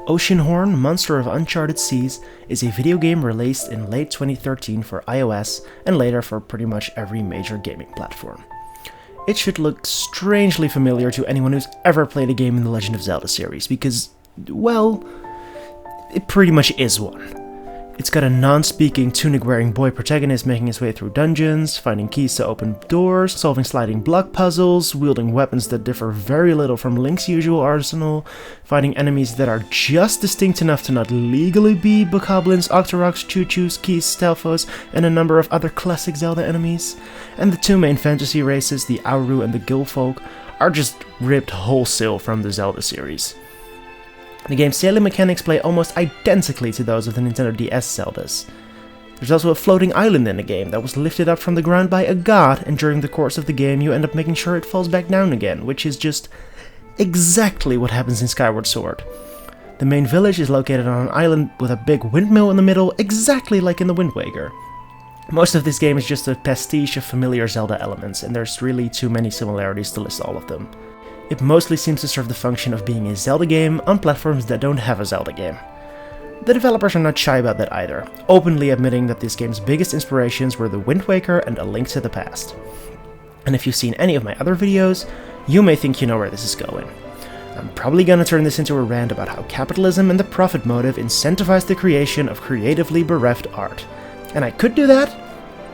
Oceanhorn, Monster of Uncharted Seas is a video game released in late 2013 for iOS and later for pretty much every major gaming platform. It should look strangely familiar to anyone who's ever played a game in the Legend of Zelda series because, well, it pretty much is one. It's got a non-speaking, tunic-wearing boy protagonist making his way through dungeons, finding keys to open doors, solving sliding block puzzles, wielding weapons that differ very little from Link's usual arsenal, fighting enemies that are just distinct enough to not legally be bokoblins, octoroks, choo-choos, keys, stelphos, and a number of other classic Zelda enemies. And the two main fantasy races, the Auru and the Gilfolk, are just ripped wholesale from the Zelda series. The game's sailing mechanics play almost identically to those of the Nintendo DS Zeldas. There's also a floating island in the game that was lifted up from the ground by a god, and during the course of the game you end up making sure it falls back down again, which is just exactly what happens in Skyward Sword. The main village is located on an island with a big windmill in the middle, exactly like in the Wind Waker. Most of this game is just a pastiche of familiar Zelda elements, and there's really too many similarities to list all of them. It mostly seems to serve the function of being a Zelda game on platforms that don't have a Zelda game. The developers are not shy about that either, openly admitting that this game's biggest inspirations were The Wind Waker and A Link to the Past. And if you've seen any of my other videos, you may think you know where this is going. I'm probably gonna turn this into a rant about how capitalism and the profit motive incentivize the creation of creatively bereft art. And I could do that,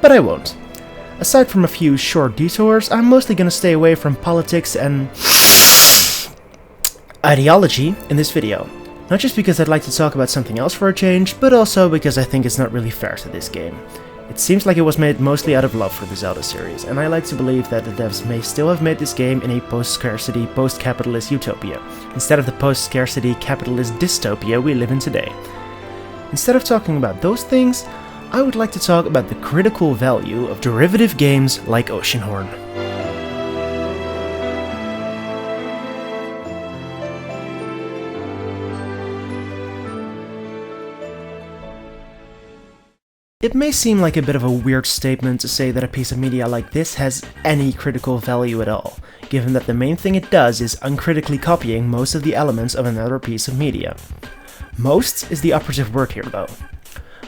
but I won't. Aside from a few short detours, I'm mostly gonna stay away from politics and ideology in this video. Not just because I'd like to talk about something else for a change, but also because I think it's not really fair to this game. It seems like it was made mostly out of love for the Zelda series, and I like to believe that the devs may still have made this game in a post-scarcity, post-capitalist utopia, instead of the post-scarcity, capitalist dystopia we live in today. Instead of talking about those things, I would like to talk about the critical value of derivative games like Oceanhorn. It may seem like a bit of a weird statement to say that a piece of media like this has any critical value at all, given that the main thing it does is uncritically copying most of the elements of another piece of media. Most is the operative word here though.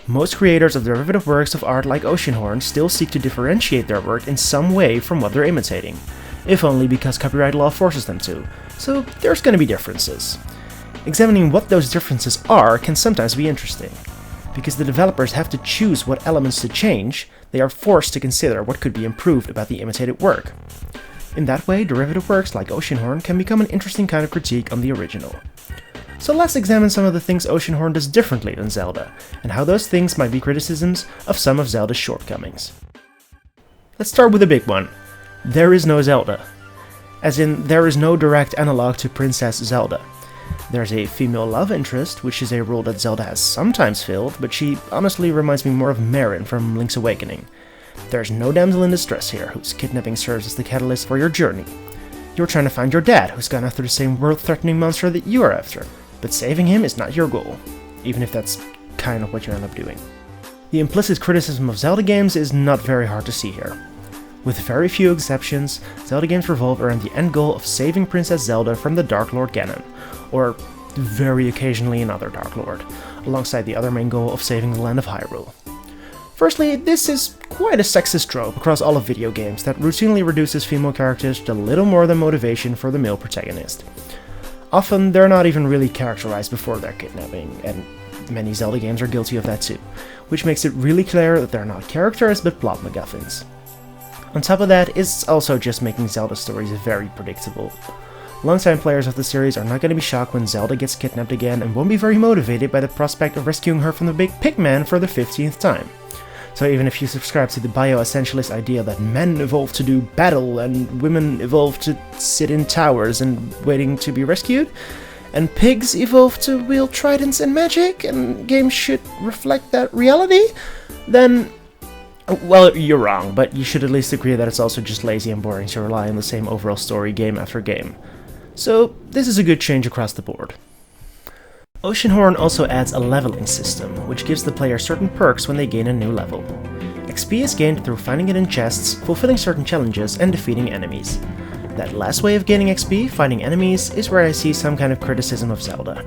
Most creators of derivative works of art like Oceanhorn still seek to differentiate their work in some way from what they're imitating, if only because copyright law forces them to, so there's gonna be differences. Examining what those differences are can sometimes be interesting. Because the developers have to choose what elements to change, they are forced to consider what could be improved about the imitated work. In that way, derivative works like Oceanhorn can become an interesting kind of critique on the original. So let's examine some of the things Oceanhorn does differently than Zelda, and how those things might be criticisms of some of Zelda's shortcomings. Let's start with the big one. There is no Zelda. As in, there is no direct analog to Princess Zelda. There's a female love interest, which is a role that Zelda has sometimes filled, but she honestly reminds me more of Marin from Link's Awakening. There's no damsel in distress here, whose kidnapping serves as the catalyst for your journey. You're trying to find your dad, who's gone after the same world-threatening monster that you are after, but saving him is not your goal, even if that's kind of what you end up doing. The implicit criticism of Zelda games is not very hard to see here. With very few exceptions, Zelda games revolve around the end goal of saving Princess Zelda from the Dark Lord Ganon, or very occasionally another Dark Lord, alongside the other main goal of saving the land of Hyrule. Firstly, this is quite a sexist trope across all of video games that routinely reduces female characters to little more than motivation for the male protagonist. Often, they're not even really characterized before their kidnapping, and many Zelda games are guilty of that too, which makes it really clear that they're not characters but plot MacGuffins. On top of that, it's also just making Zelda stories very predictable. Longtime players of the series are not going to be shocked when Zelda gets kidnapped again and won't be very motivated by the prospect of rescuing her from the big pigman for the 15th time. So even if you subscribe to the bio-essentialist idea that men evolve to do battle and women evolve to sit in towers and waiting to be rescued, and pigs evolve to wield tridents and magic, and games should reflect that reality, then, well, you're wrong, but you should at least agree that it's also just lazy and boring to rely on the same overall story game after game. So this is a good change across the board. Oceanhorn also adds a leveling system, which gives the player certain perks when they gain a new level. XP is gained through finding it in chests, fulfilling certain challenges, and defeating enemies. That last way of gaining XP, fighting enemies, is where I see some kind of criticism of Zelda.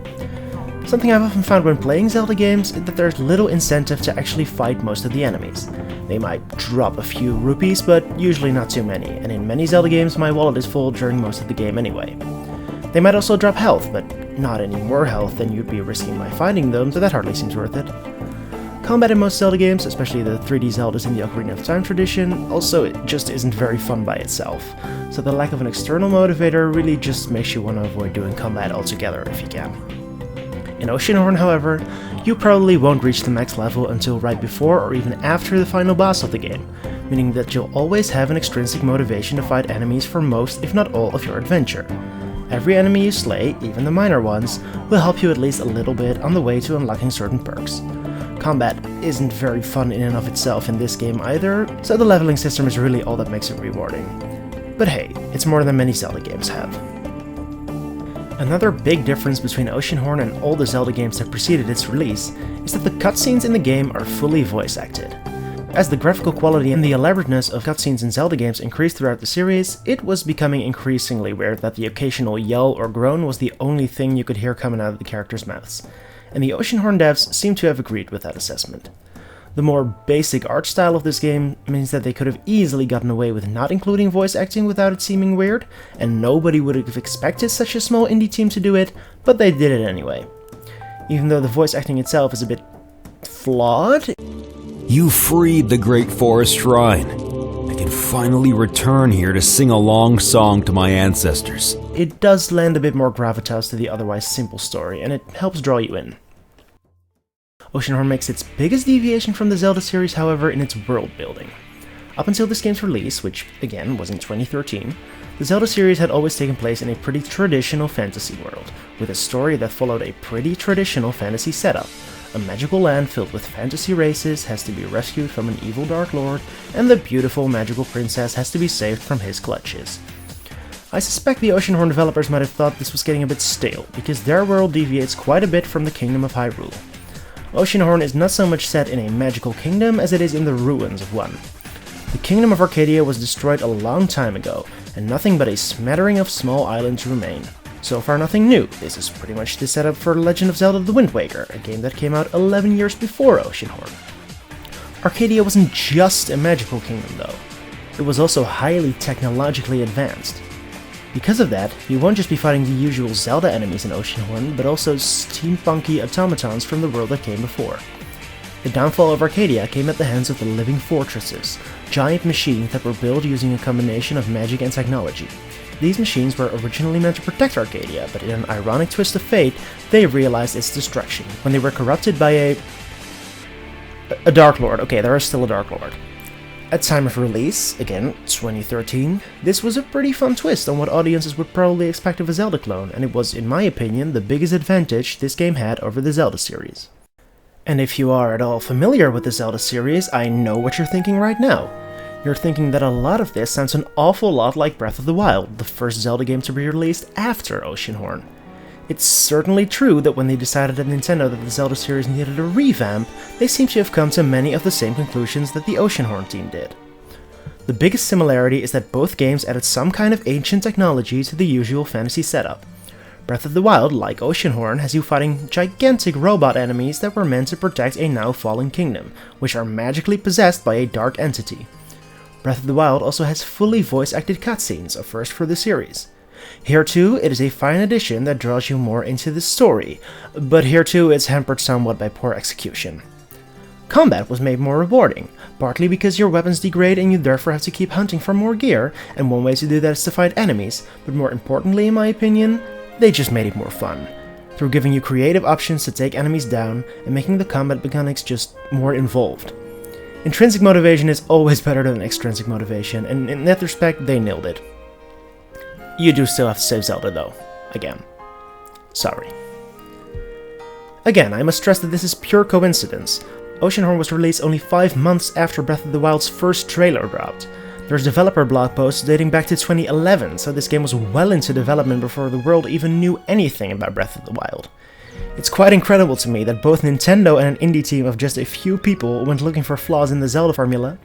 Something I've often found when playing Zelda games is that there's little incentive to actually fight most of the enemies. They might drop a few rupees, but usually not too many, and in many Zelda games my wallet is full during most of the game anyway. They might also drop health, but not any more health than you'd be risking by fighting them, so that hardly seems worth it. Combat in most Zelda games, especially the 3D Zeldas in the Ocarina of Time tradition, also it just isn't very fun by itself, so the lack of an external motivator really just makes you want to avoid doing combat altogether if you can. In Oceanhorn, however, you probably won't reach the max level until right before or even after the final boss of the game, meaning that you'll always have an extrinsic motivation to fight enemies for most, if not all, of your adventure. Every enemy you slay, even the minor ones, will help you at least a little bit on the way to unlocking certain perks. Combat isn't very fun in and of itself in this game either, so the leveling system is really all that makes it rewarding. But hey, it's more than many Zelda games have. Another big difference between Oceanhorn and all the Zelda games that preceded its release is that the cutscenes in the game are fully voice acted. As the graphical quality and the elaborateness of cutscenes in Zelda games increased throughout the series, it was becoming increasingly weird that the occasional yell or groan was the only thing you could hear coming out of the characters' mouths, and the Oceanhorn devs seem to have agreed with that assessment. The more basic art style of this game means that they could have easily gotten away with not including voice acting without it seeming weird, and nobody would have expected such a small indie team to do it, but they did it anyway. Even though the voice acting itself is a bit flawed. You freed the Great Forest Shrine. I can finally return here to sing a long song to my ancestors. It does lend a bit more gravitas to the otherwise simple story, and it helps draw you in. Oceanhorn makes its biggest deviation from the Zelda series, however, in its world building. Up until this game's release, which again was in 2013, the Zelda series had always taken place in a pretty traditional fantasy world, with a story that followed a pretty traditional fantasy setup. A magical land filled with fantasy races has to be rescued from an evil Dark Lord, and the beautiful magical princess has to be saved from his clutches. I suspect the Oceanhorn developers might have thought this was getting a bit stale, because their world deviates quite a bit from the Kingdom of Hyrule. Oceanhorn is not so much set in a magical kingdom as it is in the ruins of one. The Kingdom of Arcadia was destroyed a long time ago, and nothing but a smattering of small islands remain. So far nothing new, this is pretty much the setup for Legend of Zelda The Wind Waker, a game that came out 11 years before Oceanhorn. Arcadia wasn't just a magical kingdom though, it was also highly technologically advanced. Because of that, you won't just be fighting the usual Zelda enemies in Oceanhorn, but also steampunky automatons from the world that came before. The downfall of Arcadia came at the hands of the Living Fortresses, giant machines that were built using a combination of magic and technology. These machines were originally meant to protect Arcadia, but in an ironic twist of fate, they realized its destruction when they were corrupted by a Dark Lord. Okay, there is still a Dark Lord. At time of release, again, 2013, this was a pretty fun twist on what audiences would probably expect of a Zelda clone, and it was, in my opinion, the biggest advantage this game had over the Zelda series. And if you are at all familiar with the Zelda series, I know what you're thinking right now. You're thinking that a lot of this sounds an awful lot like Breath of the Wild, the first Zelda game to be released after Oceanhorn. It's certainly true that when they decided at Nintendo that the Zelda series needed a revamp, they seem to have come to many of the same conclusions that the Oceanhorn team did. The biggest similarity is that both games added some kind of ancient technology to the usual fantasy setup. Breath of the Wild, like Oceanhorn, has you fighting gigantic robot enemies that were meant to protect a now fallen kingdom, which are magically possessed by a dark entity. Breath of the Wild also has fully voice-acted cutscenes, a first for the series. Here too, it is a fine addition that draws you more into the story, but here too it's hampered somewhat by poor execution. Combat was made more rewarding, partly because your weapons degrade and you therefore have to keep hunting for more gear, and one way to do that is to fight enemies, but more importantly in my opinion, they just made it more fun, through giving you creative options to take enemies down and making the combat mechanics just more involved. Intrinsic motivation is always better than extrinsic motivation, and in that respect they nailed it. You do still have to save Zelda though, again. Sorry. Again, I must stress that this is pure coincidence. Oceanhorn was released only 5 months after Breath of the Wild's first trailer dropped. There's developer blog posts dating back to 2011, so this game was well into development before the world even knew anything about Breath of the Wild. It's quite incredible to me that both Nintendo and an indie team of just a few people went looking for flaws in the Zelda formula,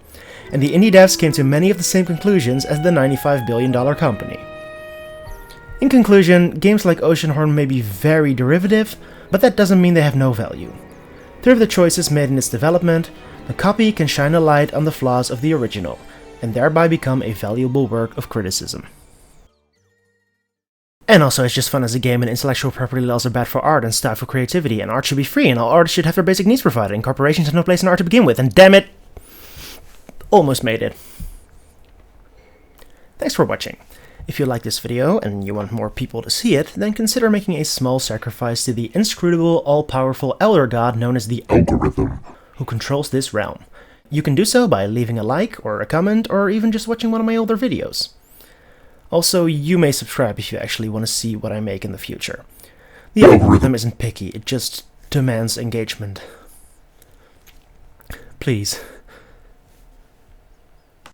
and the indie devs came to many of the same conclusions as the $95 billion company. In conclusion, games like Oceanhorn may be very derivative, but that doesn't mean they have no value. Through the choices made in its development, the copy can shine a light on the flaws of the original, and thereby become a valuable work of criticism. And also, it's just fun as a game, and intellectual property laws are bad for art and stifle creativity, and art should be free, and all artists should have their basic needs provided, and corporations have no place in art to begin with, and damn it! Almost made it. Thanks for watching. If you like this video, and you want more people to see it, then consider making a small sacrifice to the inscrutable, all-powerful elder god known as the algorithm, who controls this realm. You can do so by leaving a like, or a comment, or even just watching one of my older videos. Also, you may subscribe if you actually want to see what I make in the future. The algorithm isn't picky, it just demands engagement. Please.